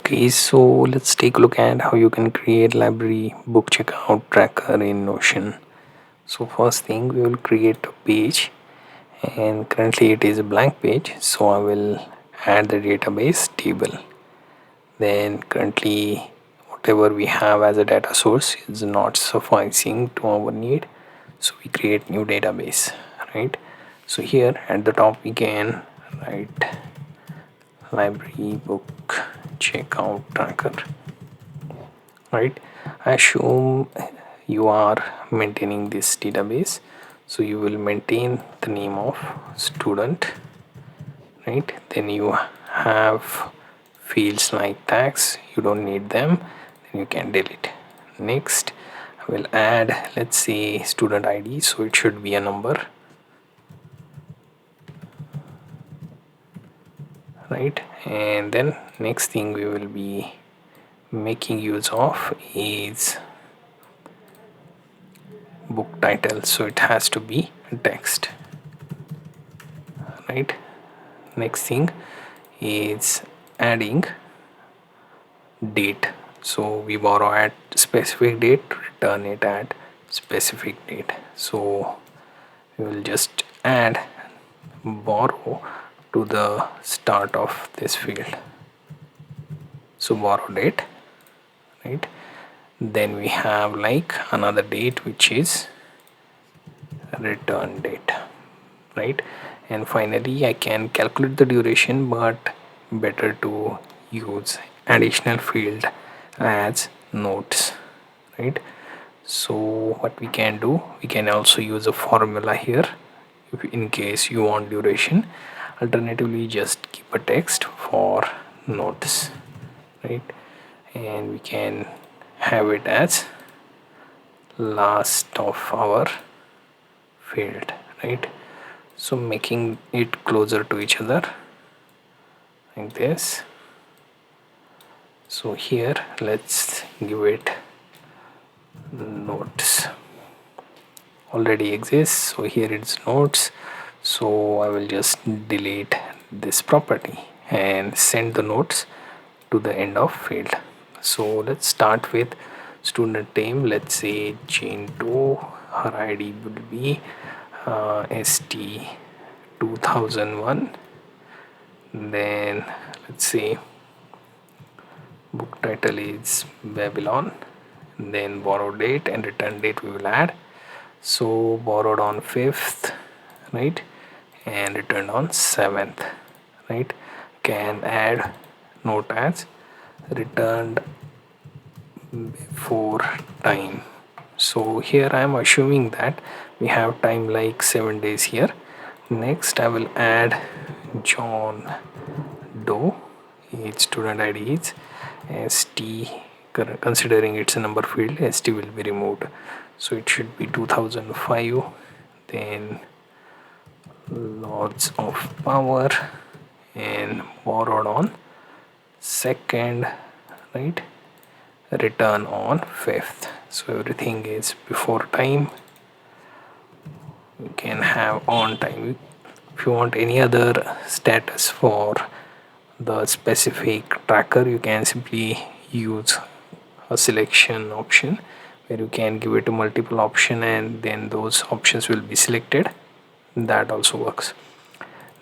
Okay, so let's take a look at how you can create library book checkout tracker in Notion. So first thing, we will create a page, and currently it is a blank page, so I will add the database table. Then currently whatever we have as a data source is not sufficing to our need, so we create new database, right? So here at the top we can write library book checkout tracker, right? I assume you are maintaining this database, so you will maintain the name of student, right? Then you have fields like tags, you don't need them, then you can delete. Next, I will add, let's say, student ID, so it should be a number, right? And then next thing we will be making use of is book title, so it has to be text, right? Next thing is adding date, so we borrow at specific date, return it at specific date. So we will just add borrow to the start of this field, so borrow date, right? Then we have like another date which is return date, right? And finally I can calculate the duration, but better to use additional field as notes, right? So what we can do, we can also use a formula here if in case you want duration. Alternatively, just keep a text for notes, right? And we can have it as last of our field, right? So making it closer to each other like this. So here let's give it notes, already exists, so here it's notes. So I will just delete this property and send the notes to the end of field. So let's start with student name, let's say Jane 2, her ID will be ST 2001. Then let's say book title is Babylon, then borrow date and return date we will add, so borrowed on 5th, right, and returned on 7th, right? Can add note as returned before time. So here I am assuming that we have time like 7 days here. Next I will add John Doe, its student ID is ST, considering it's a number field, ST will be removed, so it should be 2005. Then lots of power and borrowed on 2nd, right, return on 5th, so everything is before time. You can have on time. If you want any other status for the specific tracker, you can simply use a selection option where you can give it a multiple option and then those options will be selected. That also works.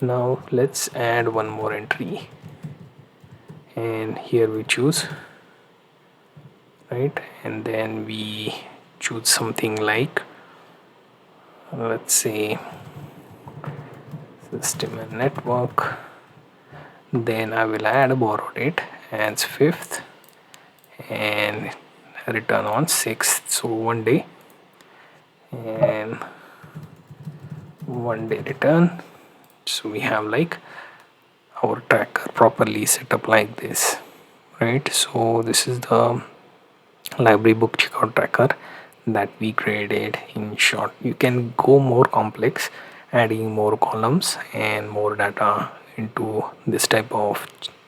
Now let's add one more entry, and here we choose, right, and then we choose something like, let's say, system and network. Then I will add borrow date as 5th and return on 6th, so 1 day, and 1 day return. So we have like our tracker properly set up like this, right? So this is the library book checkout tracker that we created in short. You can go more complex, adding more columns and more data into this type of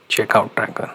checkout tracker.